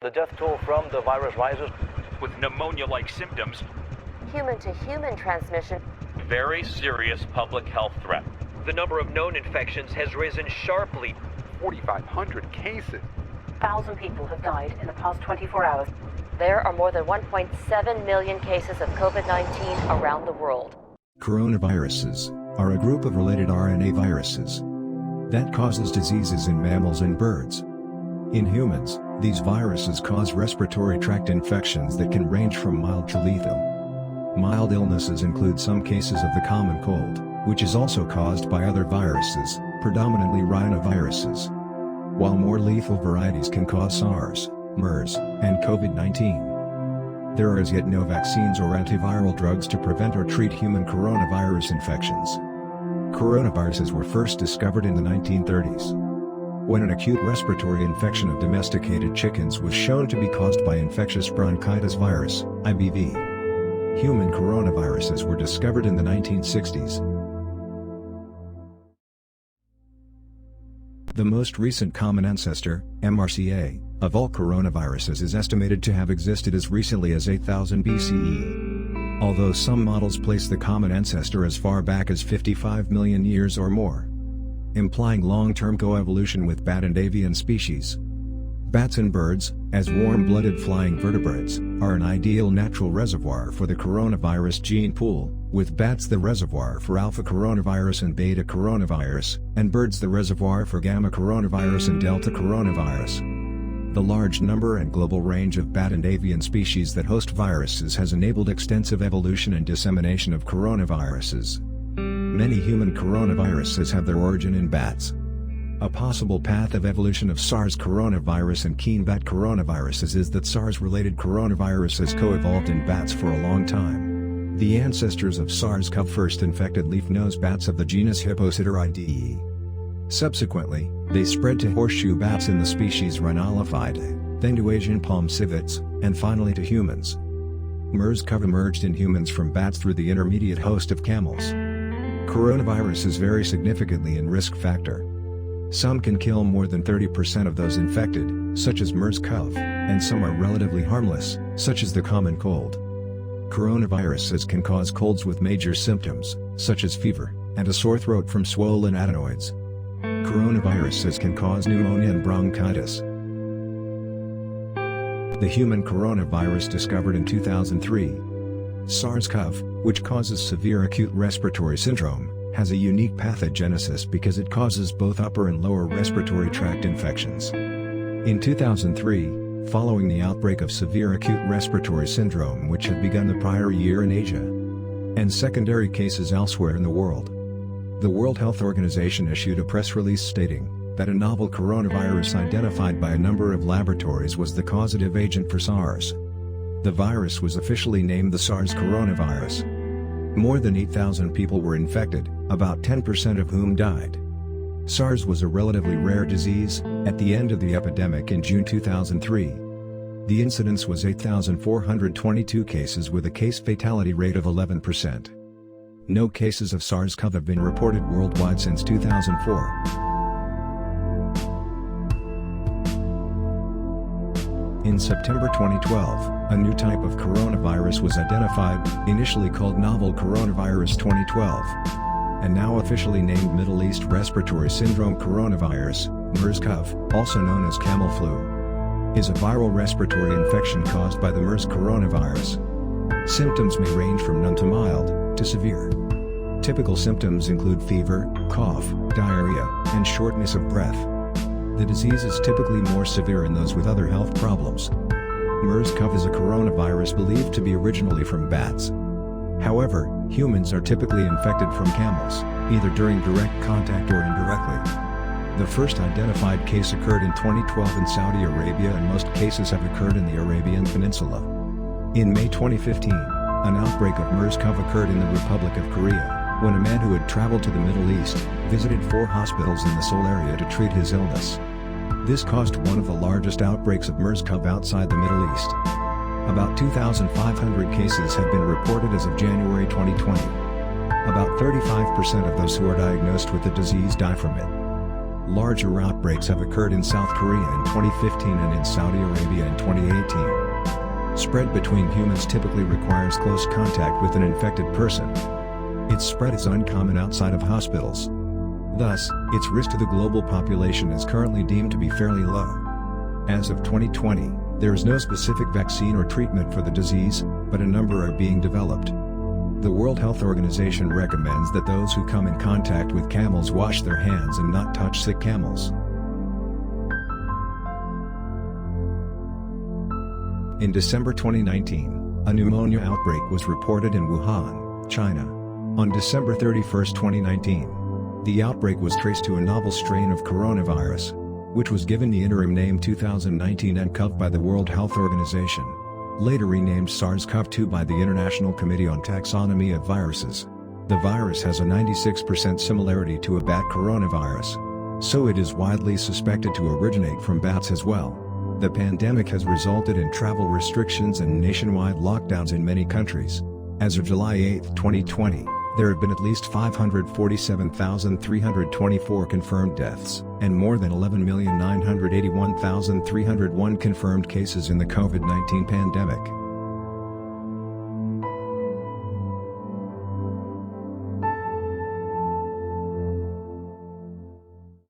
The death toll from the virus rises. With pneumonia-like symptoms. Human-to-human transmission. Very serious public health threat. The number of known infections has risen sharply. 4,500 cases. 1,000 people have died in the past 24 hours. There are more than 1.7 million cases of COVID-19 around the world. Coronaviruses are a group of related RNA viruses that causes diseases in mammals and birds. In humans, these viruses cause respiratory tract infections that can range from mild to lethal. Mild illnesses include some cases of the common cold, which is also caused by other viruses, predominantly rhinoviruses. While more lethal varieties can cause SARS, MERS, and COVID-19. There are as yet no vaccines or antiviral drugs to prevent or treat human coronavirus infections. Coronaviruses were first discovered in the 1930s, when an acute respiratory infection of domesticated chickens was shown to be caused by infectious bronchitis virus, IBV. Human coronaviruses were discovered in the 1960s. The most recent common ancestor, MRCA, of all coronaviruses is estimated to have existed as recently as 8000 BCE. Although some models place the common ancestor as far back as 55 million years or more, implying long-term coevolution with bat and avian species. Bats and birds, as warm-blooded flying vertebrates, are an ideal natural reservoir for the coronavirus gene pool, with bats the reservoir for alpha coronavirus and beta coronavirus, and birds the reservoir for gamma coronavirus and delta coronavirus. The large number and global range of bat and avian species that host viruses has enabled extensive evolution and dissemination of coronaviruses. Many human coronaviruses have their origin in bats. A possible path of evolution of SARS coronavirus and keen bat coronaviruses is that SARS-related coronavirus has co-evolved in bats for a long time. The ancestors of SARS-CoV first infected leaf-nosed bats of the genus Hippocytaridae. Subsequently, they spread to horseshoe bats in the species Rhinoviruses, then to Asian palm civets, and finally to humans. MERS-CoV emerged in humans from bats through the intermediate host of camels. Coronaviruses vary significantly in risk factor. Some can kill more than 30% of those infected, such as MERS-CoV, and some are relatively harmless, such as the common cold. Coronaviruses can cause colds with major symptoms, such as fever, and a sore throat from swollen adenoids. Coronaviruses can cause pneumonia and bronchitis. The human coronavirus discovered in 2003, SARS-CoV, which causes severe acute respiratory syndrome, has a unique pathogenesis because it causes both upper and lower respiratory tract infections. In 2003, following the outbreak of severe acute respiratory syndrome which had begun the prior year in Asia, and secondary cases elsewhere in the world, the World Health Organization issued a press release stating that a novel coronavirus identified by a number of laboratories was the causative agent for SARS. The virus was officially named the SARS coronavirus. More than 8,000 people were infected, about 10% of whom died. SARS was a relatively rare disease. At the end of the epidemic in June 2003, the incidence was 8,422 cases with a case fatality rate of 11%. No cases of SARS-CoV have been reported worldwide since 2004. In September 2012, a new type of coronavirus was identified, initially called novel coronavirus 2012, and now officially named Middle East Respiratory Syndrome Coronavirus, MERS-CoV, also known as camel flu, is a viral respiratory infection caused by the MERS coronavirus. Symptoms may range from none to mild, to severe. Typical symptoms include fever, cough, diarrhea, and shortness of breath. The disease is typically more severe in those with other health problems. MERS-CoV is a coronavirus believed to be originally from bats. However, humans are typically infected from camels, either during direct contact or indirectly. The first identified case occurred in 2012 in Saudi Arabia, and most cases have occurred in the Arabian Peninsula. In May 2015, an outbreak of MERS-CoV occurred in the Republic of Korea, when a man who had traveled to the Middle East visited 4 hospitals in the Seoul area to treat his illness. This caused one of the largest outbreaks of MERS-CoV outside the Middle East. About 2,500 cases have been reported as of January 2020. About 35% of those who are diagnosed with the disease die from it. Larger outbreaks have occurred in South Korea in 2015 and in Saudi Arabia in 2018. Spread between humans typically requires close contact with an infected person. Its spread is uncommon outside of hospitals. Thus, its risk to the global population is currently deemed to be fairly low. As of 2020, there is no specific vaccine or treatment for the disease, but a number are being developed. The World Health Organization recommends that those who come in contact with camels wash their hands and not touch sick camels. In December 2019, a pneumonia outbreak was reported in Wuhan, China. On December 31, 2019, the outbreak was traced to a novel strain of coronavirus, which was given the interim name 2019 nCoV by the World Health Organization, later renamed SARS-CoV-2 by the International Committee on Taxonomy of Viruses. The virus has a 96% similarity to a bat coronavirus, so it is widely suspected to originate from bats as well. The pandemic has resulted in travel restrictions and nationwide lockdowns in many countries. As of July 8, 2020, there have been at least 547,324 confirmed deaths, and more than 11,981,301 confirmed cases in the COVID-19 pandemic.